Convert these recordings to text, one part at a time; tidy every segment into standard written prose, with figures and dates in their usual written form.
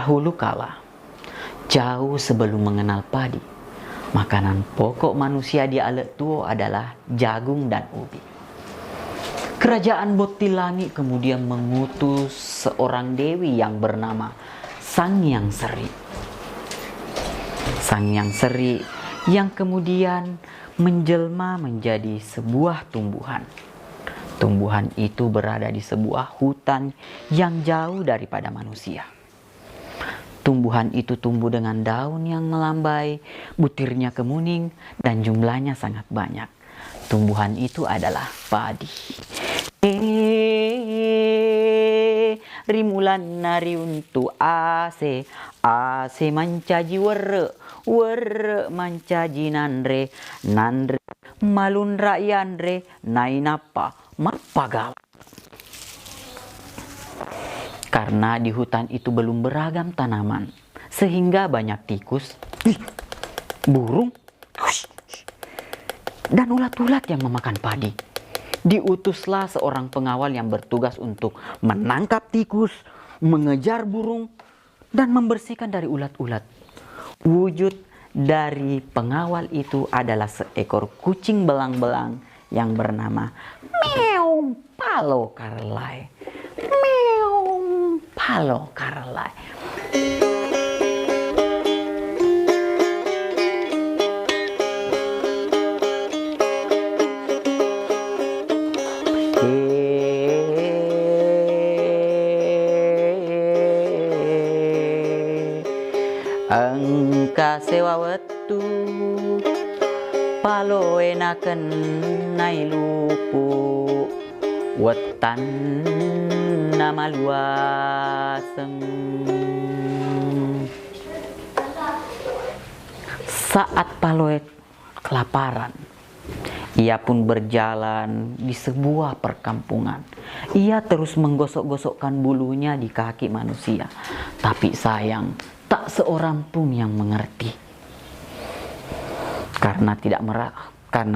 Dahulu kala, jauh sebelum mengenal padi, makanan pokok manusia di Alet Tuo adalah jagung dan ubi. Kerajaan Botilangi kemudian mengutus seorang dewi yang bernama Sangyang Seri. Sangyang Seri yang kemudian menjelma menjadi sebuah tumbuhan. Tumbuhan itu berada di sebuah hutan yang jauh daripada manusia. Tumbuhan itu tumbuh dengan daun yang melambai, butirnya kemuning, dan jumlahnya sangat banyak. Tumbuhan itu adalah padi. Rimulan nari untuk ase, ase mancaji were, were mancaji nandre, nandre malun rakyandre, nainapa mapagal. Karena di hutan itu belum beragam tanaman, sehingga banyak tikus, burung, dan ulat-ulat yang memakan padi. Diutuslah seorang pengawal yang bertugas untuk menangkap tikus, mengejar burung, dan membersihkan dari ulat-ulat. Wujud dari pengawal itu adalah seekor kucing belang-belang yang bernama Meong Palo Karlai. Meong Palo Karlai. Engka sewa wetu palo enaken nai lupu wetan nama luaseng. Saat Paloe kelaparan, ia pun berjalan di sebuah perkampungan. Ia terus menggosok-gosokkan bulunya di kaki manusia, tapi sayang, tak seorang pun yang mengerti. Karena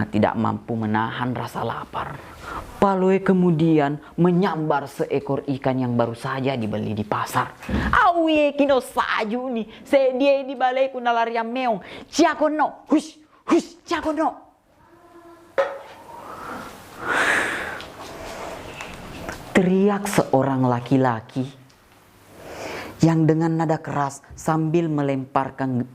tidak mampu menahan rasa lapar, Paloe kemudian menyambar seekor ikan yang baru saja dibeli di pasar. Awie kino saju ni, sedia di balai kunalaria meong, ciakono, hush, hush, ciakono. Teriak seorang laki-laki yang dengan nada keras sambil melemparkan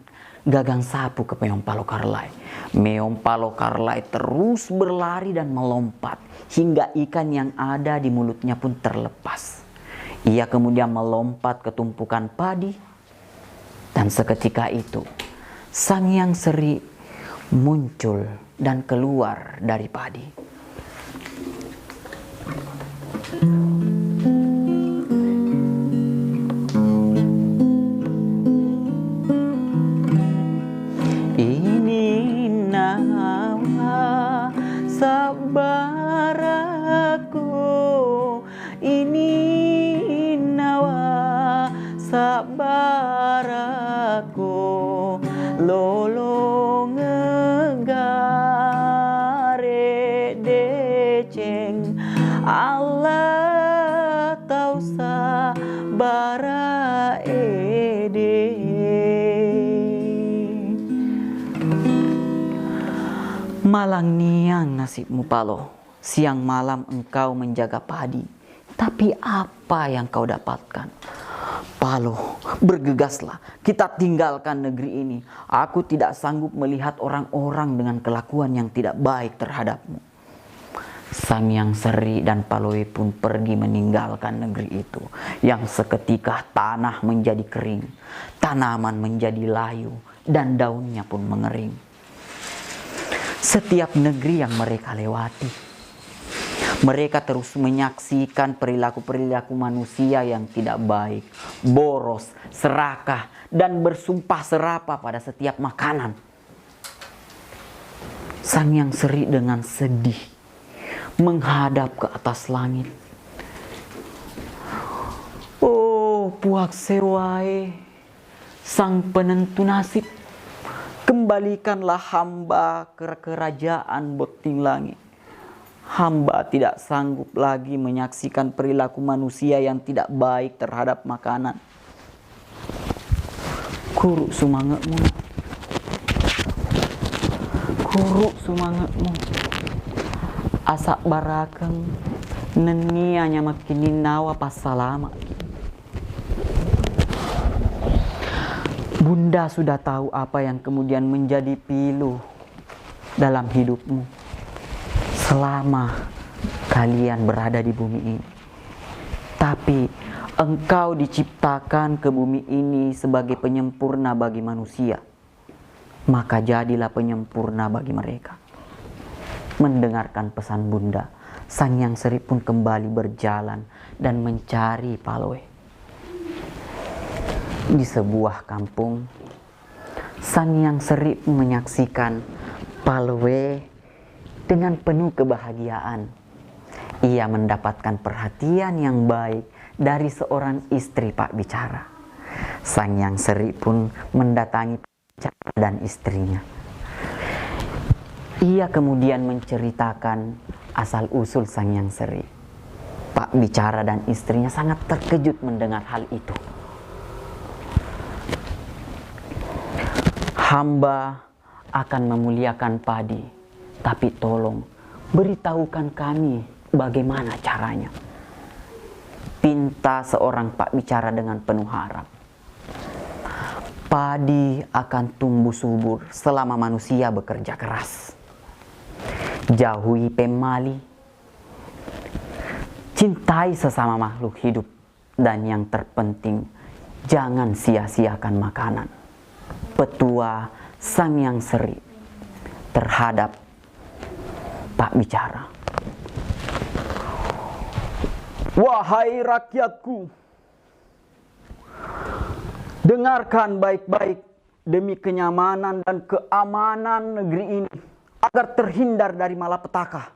gagang sapu ke Meong Palo Karlai. Meong Palo Karlai terus berlari dan melompat hingga ikan yang ada di mulutnya pun terlepas. Ia kemudian melompat ke tumpukan padi, dan seketika itu Sangyang Seri muncul dan keluar dari padi. Sabaraku ini nawa sabaraku lolo ngegare deceng Allah tau sabara ede. Malang niang nasibmu Palo, siang malam engkau menjaga padi, tapi apa yang kau dapatkan? Palo, bergegaslah, kita tinggalkan negeri ini. Aku tidak sanggup melihat orang-orang dengan kelakuan yang tidak baik terhadapmu. Sangyang Seri dan Paloe pun pergi meninggalkan negeri itu, yang seketika tanah menjadi kering, tanaman menjadi layu, dan daunnya pun mengering. Setiap negeri yang mereka lewati, mereka terus menyaksikan perilaku-perilaku manusia yang tidak baik, boros, serakah, dan bersumpah serapah pada setiap makanan. Sangyang Seri dengan sedih menghadap ke atas langit. Oh, puak sewai, sang penentu nasib, kembalikanlah hamba ke kerajaan Botilangi. Hamba tidak sanggup lagi menyaksikan perilaku manusia yang tidak baik terhadap makanan. Kuruk semangatmu. Kuruk semangatmu. Asak barakeng nenianya makin ninawa pas salama. Bunda sudah tahu apa yang kemudian menjadi pilu dalam hidupmu selama kalian berada di bumi ini. Tapi engkau diciptakan ke bumi ini sebagai penyempurna bagi manusia. Maka jadilah penyempurna bagi mereka. Mendengarkan pesan Bunda, Sang Hyang Seri pun kembali berjalan dan mencari Paloe. Di sebuah kampung, Sang Hyang Seri menyaksikan Paloe dengan penuh kebahagiaan. Ia mendapatkan perhatian yang baik dari seorang istri Pak Bicara. Sang Hyang Seri pun mendatangi Pak Bicara dan istrinya. Ia kemudian menceritakan asal-usul Sang Hyang Seri. Pak Bicara dan istrinya sangat terkejut mendengar hal itu. Hamba akan memuliakan padi, tapi tolong beritahukan kami bagaimana caranya. Pinta seorang Pak Bicara dengan penuh harap. Padi akan tumbuh subur selama manusia bekerja keras. Jauhi pemali, cintai sesama makhluk hidup, dan yang terpenting, jangan sia-siakan makanan. Petua Sang Hyang Seri terhadap Pak Bicara. Wahai rakyatku, dengarkan baik-baik demi kenyamanan dan keamanan negeri ini, agar terhindar dari malapetaka.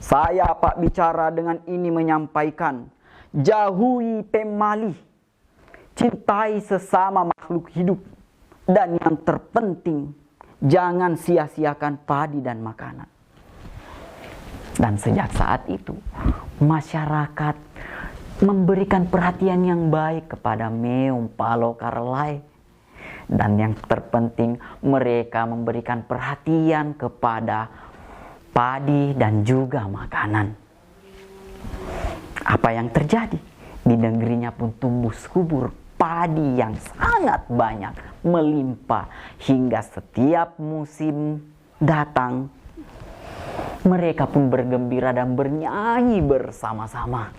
Saya Pak Bicara dengan ini menyampaikan, jauhi pemali, cintai sesama makhluk hidup, dan yang terpenting, jangan sia-siakan padi dan makanan. Dan sejak saat itu, masyarakat memberikan perhatian yang baik kepada Meong Palo Karelai. Dan yang terpenting, mereka memberikan perhatian kepada padi dan juga makanan. Apa yang terjadi? Di negerinya pun tumbuh subur padi yang sangat banyak, melimpah, hingga setiap musim datang, mereka pun bergembira dan bernyanyi bersama-sama,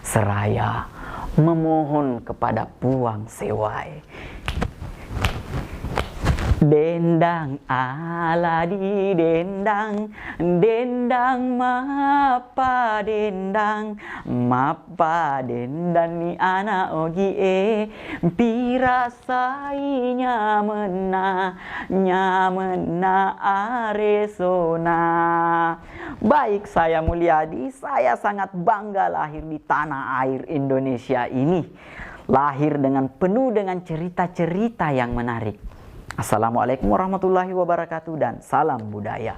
seraya memohon kepada Puang Sewai. Dendang aladi dendang, dendang mapa dendang, mapa dendang ni anak ogi pirasai nyamena aresona. Baik, saya Mulyadi, saya sangat bangga lahir di tanah air Indonesia ini. Lahir dengan penuh dengan cerita-cerita yang menarik. Assalamualaikum warahmatullahi wabarakatuh dan salam budaya.